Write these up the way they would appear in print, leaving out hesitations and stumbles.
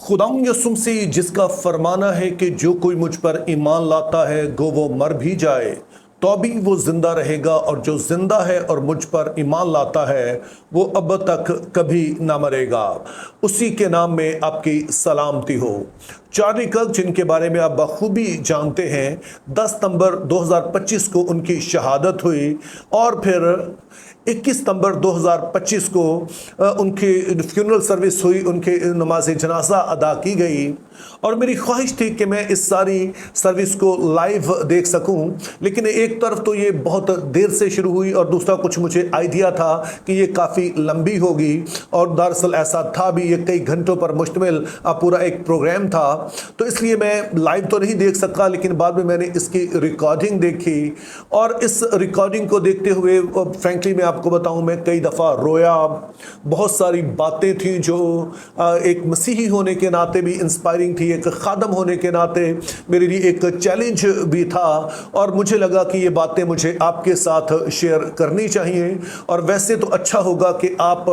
खुदावंद यसुम मसीह जिसका फरमाना है कि जो कोई मुझ पर ईमान लाता है गो वो मर भी जाए तो भी वो जिंदा रहेगा, और जो जिंदा है और मुझ पर ईमान लाता है वो अब तक कभी ना मरेगा। उसी के नाम में आपकी सलामती हो। चार्ली कर्क, जिनके बारे में आप बखूबी जानते हैं, 10 सितंबर 2025 को उनकी शहादत हुई और फिर 21 सितंबर 2025 को उनकी फ्यूनरल सर्विस हुई, उनके नमाज जनाजा अदा की गई। और मेरी ख्वाहिश थी कि मैं इस सारी सर्विस को लाइव देख सकूं, लेकिन एक तरफ तो ये बहुत देर से शुरू हुई और दूसरा कुछ मुझे आइडिया था कि ये काफ़ी लंबी होगी, और दरअसल ऐसा था भी, ये कई घंटों पर मुश्तमिल पूरा एक प्रोग्राम था। तो इसलिए मैं लाइव तो नहीं देख सका, लेकिन बाद में मैंने इसकी रिकॉर्डिंग देखी, और इस रिकॉर्डिंग को देखते हुए फ्रैंकली मैं आपको बताऊं, मैं कई दफ़ा रोया। बहुत सारी बातें थी जो एक मसीही होने के नाते भी इंस्पायरिंग थी, एक खादम होने के नाते मेरे लिए एक चैलेंज भी था, और मुझे लगा कि ये बातें मुझे आपके साथ शेयर करनी चाहिए। और वैसे तो अच्छा होगा कि आप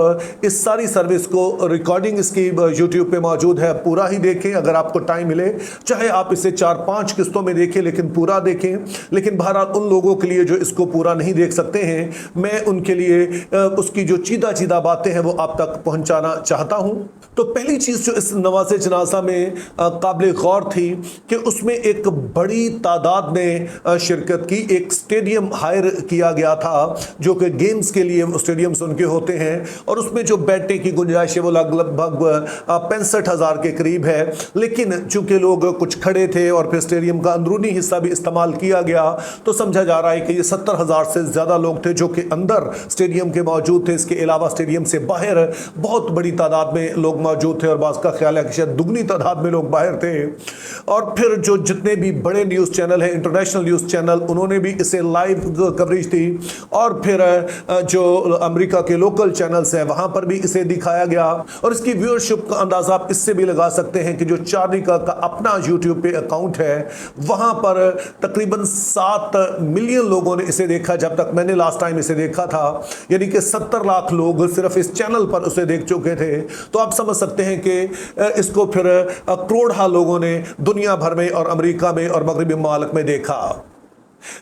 इस सारी सर्विस को, रिकॉर्डिंग इसकी यूट्यूब पे मौजूद है, पूरा ही देखें अगर आपको टाइम मिले, चाहे आप इसे 4-5 किस्तों में देखें लेकिन पूरा देखें। लेकिन बहरहाल उन लोगों के लिए जो इसको पूरा नहीं देख सकते हैं, मैं उनके लिए उसकी जो चीदा चीदा बातें हैं वो आप तक पहुंचाना चाहता हूं। तो पहली चीज जो इस नवाज़े जनाजा में काबिल गौर थी कि उसमें एक बड़ी तादाद ने शिरकत की। एक स्टेडियम हायर किया गया था जो कि गेम्स के लिए स्टेडियम्स उनके होते हैं, और उसमें जो बैठने की गुंजाइश है वो लगभग 65,000 के करीब है। लेकिन चूंकि लोग कुछ खड़े थे और फिर स्टेडियम का अंदरूनी हिस्सा भी इस्तेमाल किया गया, तो समझा जा रहा है कि ये 70,000 से ज़्यादा लोग थे जो कि अंदर स्टेडियम के मौजूद थे। इसके अलावा स्टेडियम से बाहर बहुत बड़ी तादाद में लोग मौजूद थे, और बास का ख्याल है कि शायद दुगनी तादाद में लोग बाहर थे। और फिर जो जितने भी बड़े न्यूज़ चैनल हैं, इंटरनेशनल न्यूज़ चैनल, उन्होंने भी इसे लाइव कवरेज दी, और फिर जो अमेरिका के लोकल चैनल्स हैं वहाँ पर भी इसे दिखाया गया। और इसकी व्यूअरशिप का अंदाज़ा आप इससे भी लगा सकते हैं कि जो चार्ली कर्क का अपना यूट्यूब पे अकाउंट है वहाँ पर तकरीबन 7 मिलियन लोगों ने इसे देखा जब तक मैंने लास्ट टाइम इसे देखा था, यानी कि 70 लाख लोग सिर्फ इस चैनल पर उसे देख चुके थे। तो आप समझ सकते हैं कि इसको फिर करोड़ों लोगों ने दुनिया भर में और अमेरिका में और मगरबी ममालिक में देखा।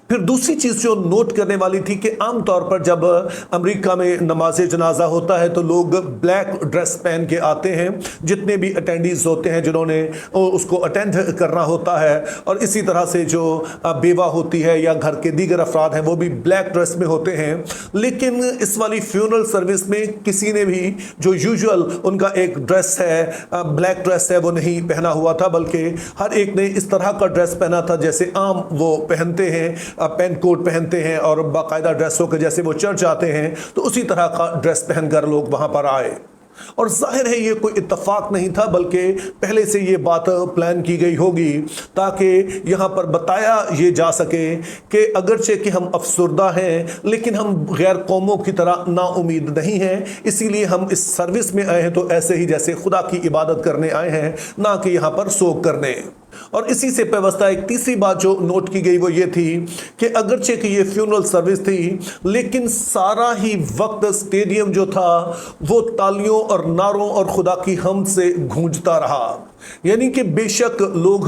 फिर दूसरी चीज जो नोट करने वाली थी कि आमतौर पर जब अमेरिका में नमाज जनाजा होता है तो लोग ब्लैक ड्रेस पहन के आते हैं, जितने भी अटेंडीज होते हैं जिन्होंने उसको अटेंड करना होता है, और इसी तरह से जो बेवा होती है या घर के दीगर अफराद हैं वो भी ब्लैक ड्रेस में होते हैं। लेकिन इस वाली फ्यूनरल सर्विस में किसी ने भी जो यूजुअल उनका एक ड्रेस है, ब्लैक ड्रेस है, वो नहीं पहना हुआ था, बल्कि हर एक ने इस तरह का ड्रेस पहना था जैसे आम वो पहनते हैं, पेन कोट पहनते हैं और बाकायदा ड्रेसों के जैसे वो चर्च जाते हैं, तो उसी तरह का ड्रेस पहनकर लोग वहां पर आए। और जाहिर है ये कोई इत्तेफाक नहीं था, बल्कि पहले से ये बात प्लान की गई होगी ताकि यहाँ पर बताया ये जा सके कि अगरचे कि हम अफसुर्दा हैं लेकिन हम गैर कौमों की तरह नाउमीद नहीं हैं। इसीलिए हम इस सर्विस में आए हैं तो ऐसे ही जैसे खुदा की इबादत करने आए हैं, ना कि यहाँ पर सोग करने। और इसी से व्यवस्था एक तीसरी बात जो नोट की गई वो ये थी कि अगरचे कि ये फ्यूनरल सर्विस थी, लेकिन सारा ही वक्त स्टेडियम जो था वो तालियों और नारों और खुदा की हमद से गूंजता रहा। यानी कि बेशक लोग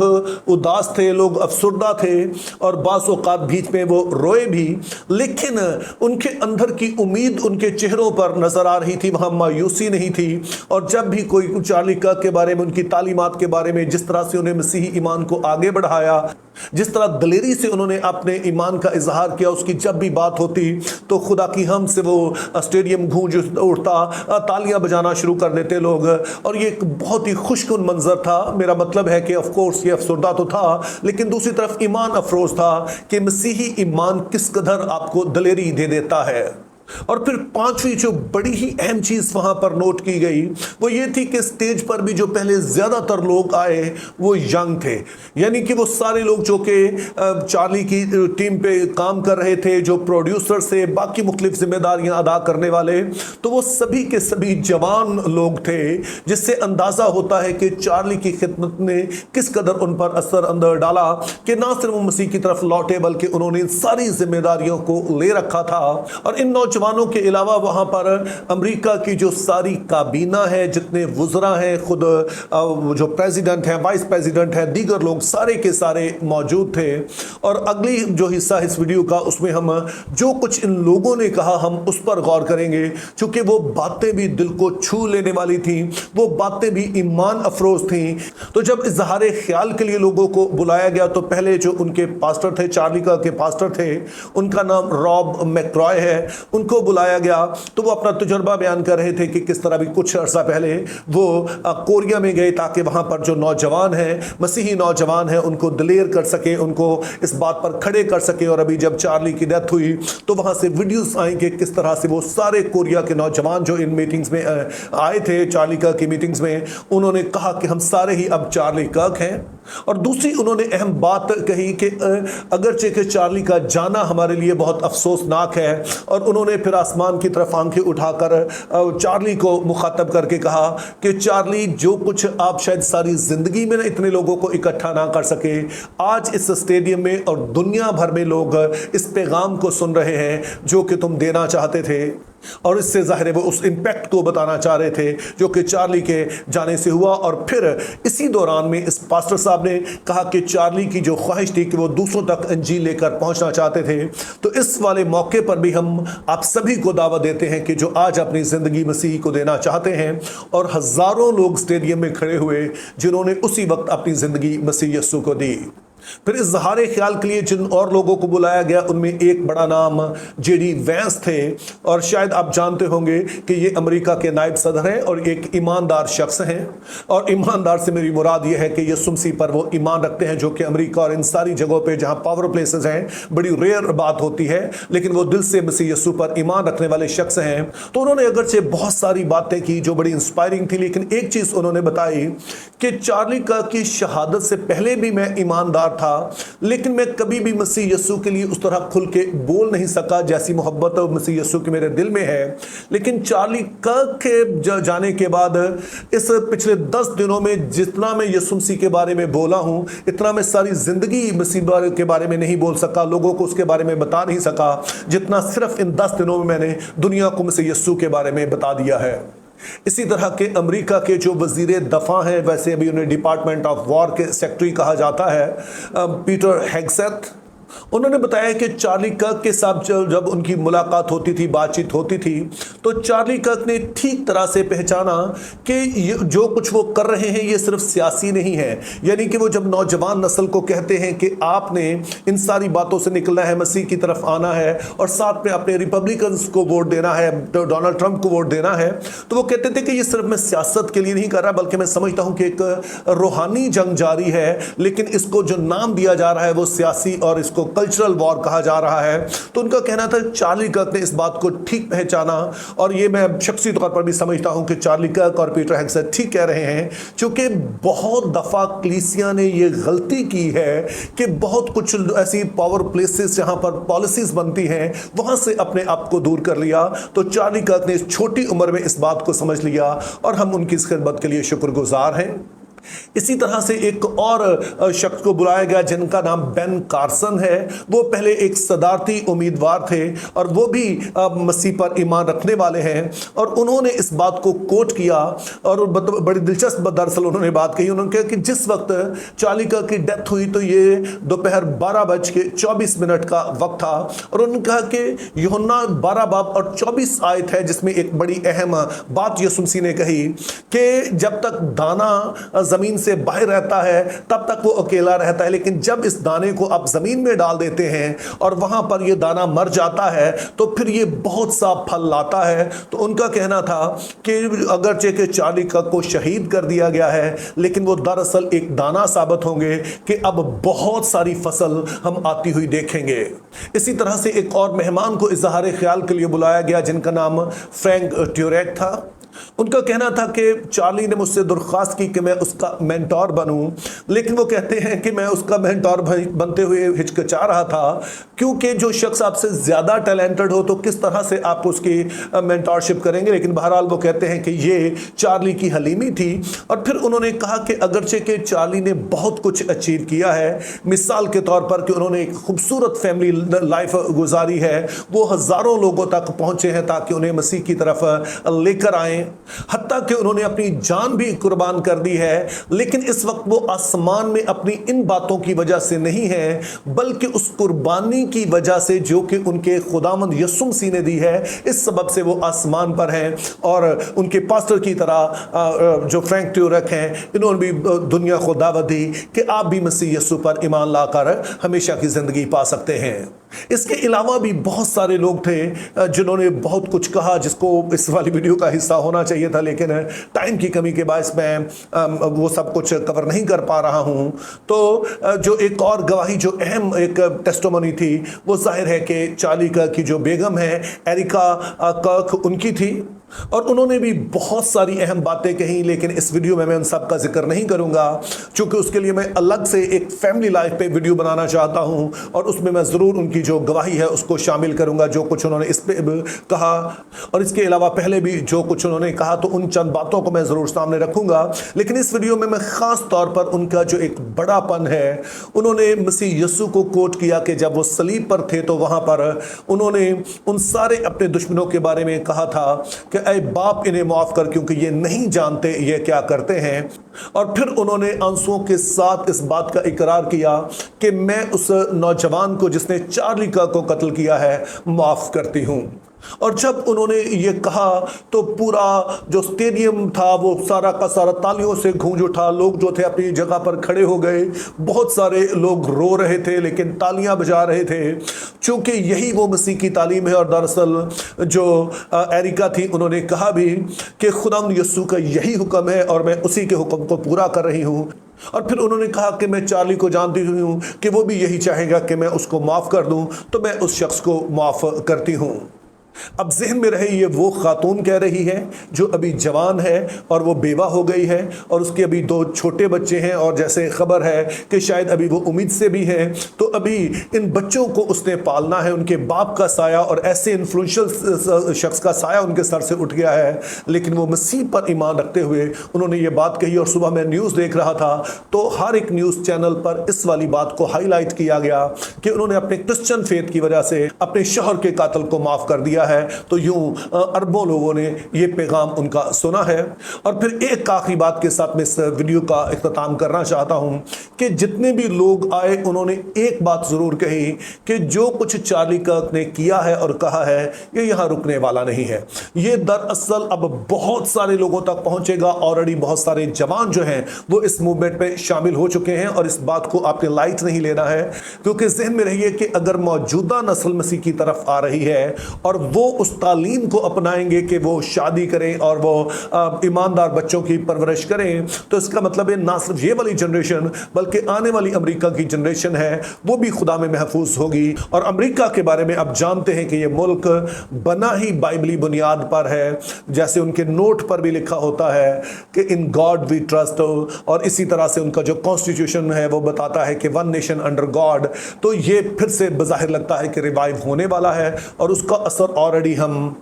उदास थे, लोग अफसुर्दा थे, और बाज़ औक़ात बीच में वो रोए भी, लेकिन उनके अंदर की उम्मीद उनके चेहरों पर नज़र आ रही थी, वहाँ मायूसी नहीं थी। और जब भी कोई चार्ली कर्क के बारे में, उनकी तालीमात के बारे में, जिस तरह से उन्हें मसीही ईमान को आगे बढ़ाया, जिस तरह दलेरी से उन्होंने अपने ईमान का इजहार किया, उसकी जब भी बात होती तो खुदा की हम से वो स्टेडियम गूंज उठता, तालियां बजाना शुरू कर देते लोग, और ये एक बहुत ही खुशकुन मंजर था। मेरा मतलब है कि ऑफ कोर्स ये अफसुर्दा तो था, लेकिन दूसरी तरफ ईमान अफरोज था कि मसीही ईमान किस कदर आपको दलेरी दे देता है। और फिर पांचवी जो बड़ी ही अहम चीज वहां पर नोट की गई वो ये थी कि स्टेज पर भी जो पहले ज्यादातर लोग आए वो यंग थे, यानी कि वो सारे लोग जो कि चार्ली की टीम पे काम कर रहे थे, जो प्रोड्यूसर से बाकी मुख्तलिफ जिम्मेदारियां अदा करने वाले, तो वो सभी के सभी जवान लोग थे, जिससे अंदाजा होता है कि चार्ली की खिदमत ने किस कदर उन पर असर अंदर डाला कि ना सिर्फ वो मसीह की तरफ लौटे बल्कि उन्होंने सारी जिम्मेदारियों को ले रखा था। और इन नौजवान नौजवानों के अलावा वहाँ पर अमेरिका की जो सारी काबीना है, जितने वुज़रा हैं, खुद जो प्रेसिडेंट हैं, वाइस प्रेसिडेंट हैं, दीगर लोग सारे के सारे मौजूद थे। और अगली जो हिस्सा इस वीडियो का, उसमें हम जो कुछ इन लोगों ने कहा हम उस पर गौर करेंगे, क्योंकि वो बातें भी दिल को छू लेने वाली थी, वो बातें भी ईमान अफरोज थी। तो जब इजहार ख्याल के लिए लोगों को बुलाया गया तो पहले जो उनके पास्टर थे, चार्ली कर्क के पास्टर थे, उनका नाम रॉब मैक्रॉय है, उनको बुलाया गया। तो वो अपना तजुर्बा बयान कर रहे थे कि किस तरह भी कुछ अर्सा पहले वो कोरिया में गए ताकि वहां पर जो नौजवान हैं, मसीही नौजवान हैं, उनको दिलेर कर सके, उनको इस बात पर खड़े कर सके। और अभी जब चार्ली की डेथ हुई तो वहां से वीडियोस आई कि किस तरह से वो सारे कोरिया के नौजवान जो इन मीटिंग्स में आए थे, चार्ली कर्क की मीटिंग्स में, उन्होंने कहा कि हम सारे ही अब चार्ली कर्क हैं। और दूसरी उन्होंने अहम बात कही कि अगरचे कि चार्ली का जाना हमारे लिए बहुत अफसोसनाक है। और उन्होंने फिर आसमान की तरफ आंखें उठाकर चार्ली को मुखातब करके कहा कि चार्ली, जो कुछ आप शायद सारी जिंदगी में इतने लोगों को इकट्ठा ना कर सके, आज इस स्टेडियम में और दुनिया भर में लोग इस पैगाम को सुन रहे हैं जो कि तुम देना चाहते थे। और इससे जाहिर है वो उस इम्पैक्ट को बताना चाह रहे थे जो कि चार्ली के जाने से हुआ। और फिर इसी दौरान में इस पास्टर साहब ने कहा कि चार्ली की जो ख्वाहिश थी कि वो दूसरों तक अंजील लेकर पहुंचना चाहते थे। तो इस वाले मौके पर भी हम आप सभी को दावत देते हैं कि जो आज अपनी ज़िंदगी मसीह को देना चाहते हैं, और हज़ारों लोग स्टेडियम में खड़े हुए जिन्होंने उसी वक्त अपनी ज़िंदगी मसीह यस्सु को दी। फिर इजहार ख्याल के लिए जिन और लोगों को बुलाया गया उनमें एक बड़ा नाम जेडी वैंस थे। और शायद आप जानते होंगे कि ये अमेरिका के नायब सदर हैं और एक ईमानदार शख्स हैं। और ईमानदार से मेरी मुराद ये है कि यीशु मसीह पर वो ईमान रखते हैं, जो कि अमेरिका और इन सारी जगहों पे जहां पावर प्लेसेस हैं बड़ी रेयर बात होती है, लेकिन वो दिल से मसीह यीशु पर ईमान रखने वाले शख्स हैं। तो उन्होंने अगरचे बहुत सारी बातें की जो बड़ी इंस्पायरिंग थी, लेकिन एक चीज़ उन्होंने बताई कि चार्ली कर्क की शहादत से पहले भी मैं ईमानदार था, लेकिन मैं कभी भी मसीह यीशु के लिए उस तरह खुल के बोल नहीं सका जैसी मोहब्बत मसीह यीशु की मेरे दिल में है। लेकिन चार्ली कर्क के जाने के बाद इस पिछले 10 दिनों में जितना मैं यीशु मसीह के बारे में बोला हूं, इतना मैं सारी जिंदगी मसीह के बारे में नहीं बोल सका, लोगों को उसके बारे में बता नहीं सका, जितना सिर्फ इन 10 दिनों में मैंने दुनिया को मसीह यीशु के बारे में बता दिया है। इसी तरह के अमेरिका के जो वजीर दफा हैं, वैसे अभी उन्हें डिपार्टमेंट ऑफ वॉर के सेक्रेटरी कहा जाता है, पीटर हेग्सेथ, उन्होंने बताया कि चार्ली कर्क के साथ जब उनकी मुलाकात होती थी, बातचीत होती थी, तो चार्ली कर्क ने ठीक तरह से पहचाना कि जो कुछ वो कर रहे हैं ये सिर्फ सियासी नहीं है। यानी कि वो जब नौजवान नस्ल को कहते हैं कि आपने इन सारी बातों से निकलना है, मसीह की तरफ आना है और साथ में अपने रिपब्लिकन्स को वोट देना है, डोनाल्ड ट्रंप को वोट देना है, तो वो कहते थे कि ये सिर्फ मैं सियासत के लिए नहीं कर रहा, बल्कि मैं समझता हूं कि एक रूहानी जंग जारी है, लेकिन इसको जो नाम दिया जा रहा है वो सियासी और इसको कल्चरल वॉर कहा जा रहा है। तो उनका कहना था चार्ली कर्क ने इस बात को ठीक पहचाना। और ये मैं शख्सी तौर पर भी समझता हूं कि चार्ली कर्क और पीटर हेग्सेथ ठीक कह रहे हैं, क्योंकि बहुत दफा कलीसिया ने ये गलती की है कि बहुत कुछ ऐसी पावर प्लेसेस जहां पर पॉलिसीज बनती हैं वहां से अपने आप को दूर कर लिया। तो चार्ली कर्क ने इस छोटी उम्र में इस बात को समझ लिया और हम उनकी इस खिदमत के लिए शुक्रगुजार हैं। इसी तरह से एक और शख्स को बुलाया गया जिनका नाम बेन कार्सन है। वो पहले एक सदारती उम्मीदवार थे और वो भी मसीह पर ईमान रखने वाले हैं। और उन्होंने इस बात को कोट किया और बड़ी दिलचस्प दरअसल उन्होंने बात कही। उन्होंने कहा कि जिस वक्त चार्ली कर्क की डेथ हुई तो ये दोपहर 12:24 का वक्त था। और उन्होंने कहा कि यूहन्ना 12 बाब और 24 आयत है जिसमें एक बड़ी अहम बात यीशु मसीह ने कही कि जब तक दाना जमीन से बाहर रहता है तब तक वो अकेला रहता है, लेकिन जब इस दाने को आप जमीन में डाल देते हैं और वहां पर ये दाना मर जाता है तो फिर ये बहुत सा फल लाता है। तो उनका कहना था कि अगरचे के चार्ली कर्क को शहीद कर दिया गया है, लेकिन वो दरअसल एक दाना साबित होंगे कि अब बहुत सारी फसल हम आती हुई देखेंगे। इसी तरह से एक और मेहमान को इजहार ख्याल के लिए बुलाया गया जिनका नाम फ्रैंक ट्यूरेट था। उनका कहना था कि चार्ली ने मुझसे दरख्वास्त की कि मैं उसका मेंटोर बनूं, लेकिन वो कहते हैं कि मैं उसका मेंटोर बनते हुए हिचकिचा रहा था, क्योंकि जो शख्स आपसे ज़्यादा टैलेंटेड हो तो किस तरह से आप उसकी मेंटोरशिप करेंगे। लेकिन बहरहाल वो कहते हैं कि ये चार्ली की हलीमी थी। और फिर उन्होंने कहा कि अगरचे कि चार्ली ने बहुत कुछ अचीव किया है, मिसाल के तौर पर कि उन्होंने एक खूबसूरत फैमिली लाइफ गुजारी है, वो हज़ारों लोगों तक पहुँचे हैं ताकि उन्हें मसीह की तरफ लेकर आए, हत्ता कि उन्होंने अपनी जान भी कुर्बान कर दी है। लेकिन इस वक्त वो आसमान में अपनी इन बातों की वजह से नहीं है, बल्कि उस कुर्बानी की वजह से जो कि उनके खुदावंद यीशु मसीह ने दी है, इस सबब से वो आसमान पर हैं। और उनके पास्टर की तरह जो फ्रैंक ट्यूरक हैं, इन्होंने भी दुनिया को दावत दी कि आप भी मसीह यीशु पर ईमान लाकर हमेशा की जिंदगी पा सकते हैं। इसके अलावा भी बहुत सारे लोग थे जिन्होंने बहुत कुछ कहा, जिसको इस वाली वीडियो का हिस्सा होना चाहिए था, लेकिन टाइम की कमी के बायस मैं वो सब कुछ कवर नहीं कर पा रहा हूं। तो जो एक और गवाही, जो अहम एक टेस्टिमनी थी, वो जाहिर है कि चार्ली कर्क की जो बेगम है एरिका कर्क, उनकी थी। और उन्होंने भी बहुत सारी अहम बातें कही, लेकिन इस वीडियो में मैं उन सब का जिक्र नहीं करूंगा, क्योंकि उसके लिए मैं अलग से एक फैमिली लाइफ पे वीडियो बनाना चाहता हूं और उसमें मैं ज़रूर उनकी जो गवाही है उसको शामिल करूंगा, जो कुछ उन्होंने इस पे कहा। और इसके अलावा पहले भी जो कुछ उन्होंने कहा, तो उन चंद बातों को मैं ज़रूर सामने रखूंगा। लेकिन इस वीडियो में मैं ख़ास तौर पर उनका जो एक बड़ापन है, उन्होंने मसीह यीशु को कोट किया कि जब वो सलीब पर थे तो वहाँ पर उन्होंने उन सारे अपने दुश्मनों के बारे में कहा था कि ऐ बाप इन्हें माफ कर, क्योंकि ये नहीं जानते ये क्या करते हैं। और फिर उन्होंने आंसुओं के साथ इस बात का इकरार किया कि मैं उस नौजवान को जिसने चार्ली कर्क को कत्ल किया है माफ करती हूं। और जब उन्होंने ये कहा तो पूरा जो स्टेडियम था वो सारा का सारा तालियों से गूंज उठा। लोग जो थे अपनी जगह पर खड़े हो गए, बहुत सारे लोग रो रहे थे लेकिन तालियां बजा रहे थे, क्योंकि यही वो मसीह की तालीम है। और दरअसल जो एरिका थी, उन्होंने कहा भी कि खुदावंद यीशु का यही हुक्म है और मैं उसी के हुक्म को पूरा कर रही हूँ। और फिर उन्होंने कहा कि मैं चार्ली को जानती हूँ कि वो भी यही चाहेगा कि मैं उसको माफ़ कर दूँ, तो मैं उस शख्स को माफ़ करती हूँ। अब जहन में रहे, ये वो खातून कह रही है जो अभी जवान है और वो बेवा हो गई है और उसके अभी 2 छोटे बच्चे हैं, और जैसे खबर है कि शायद अभी वो उम्मीद से भी है। तो अभी इन बच्चों को उसने पालना है, उनके बाप का साया और ऐसे इन्फ्लुएंशियल शख्स का साया उनके सर से उठ गया है। लेकिन वो मसीह पर ईमान रखते हुए उन्होंने ये बात कही। और सुबह मैं न्यूज़ देख रहा था तो हर एक न्यूज़ चैनल पर इस वाली बात को हाईलाइट किया गया कि उन्होंने अपने क्रिश्चियन फेथ की वजह से अपने शौहर के कातिल को माफ़ कर दिया है। तो यूं अरबों लोगों ने ये पैगाम उनका सुना है। और फिर एक आखिरी बात के साथ मैं इस वीडियो का इख्तिताम करना चाहता हूं कि जितने भी लोग आए उन्होंने एक बात जरूर कही कि जो कुछ चार्ली कर्क ने किया है और कहा है, ये यहां रुकने वाला नहीं है। ये दरअसल अब बहुत सारे लोगों तक पहुंचेगा। ऑलरेडी बहुत सारे जवान जो हैं वो इस मूवमेंट में शामिल हो चुके हैं। और इस बात को आपने लाइट नहीं लेना है, क्योंकि जहन में रहिए कि अगर मौजूदा नस्ल मसीह की तरफ आ रही है और वो उस तालीम को अपनाएंगे कि वो शादी करें और वो ईमानदार बच्चों की परवरिश करें, तो इसका मतलब है ना सिर्फ ये वाली जनरेशन बल्कि आने वाली अमेरिका की जनरेशन है वो भी खुदा में महफूज होगी। और अमेरिका के बारे में आप जानते हैं कि ये मुल्क बना ही बाइबली बुनियाद पर है, जैसे उनके नोट पर भी लिखा होता है कि इन गॉड वी ट्रस्ट। और इसी तरह से उनका जो कॉन्स्टिट्यूशन है वो बताता है कि वन नेशन अंडर गॉड। तो ये फिर से बज़ाहिर लगता है कि रिवाइव होने वाला है और उसका असर ऑलरेडी हम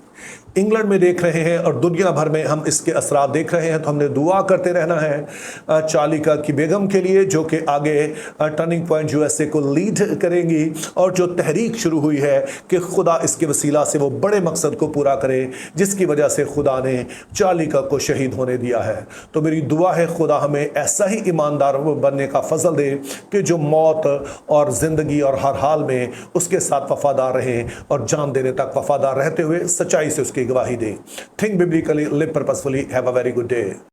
इंग्लैंड में देख रहे हैं और दुनिया भर में हम इसके असरात देख रहे हैं। तो हमने दुआ करते रहना है चार्ली कर्क की बेगम के लिए, जो कि आगे टर्निंग पॉइंट यूएसए को लीड करेंगी और जो तहरीक शुरू हुई है कि खुदा इसके वसीला से वो बड़े मकसद को पूरा करे जिसकी वजह से खुदा ने चार्ली कर्क को शहीद होने दिया है। तो मेरी दुआ है खुदा हमें ऐसा ही ईमानदार बनने का फजल दे कि जो मौत और ज़िंदगी और हर हाल में उसके साथ वफादार रहे और जान देने तक वफादार रहते हुए सच्चाई से उसकी गवाही दें। Think biblically, live purposefully, have a very good day.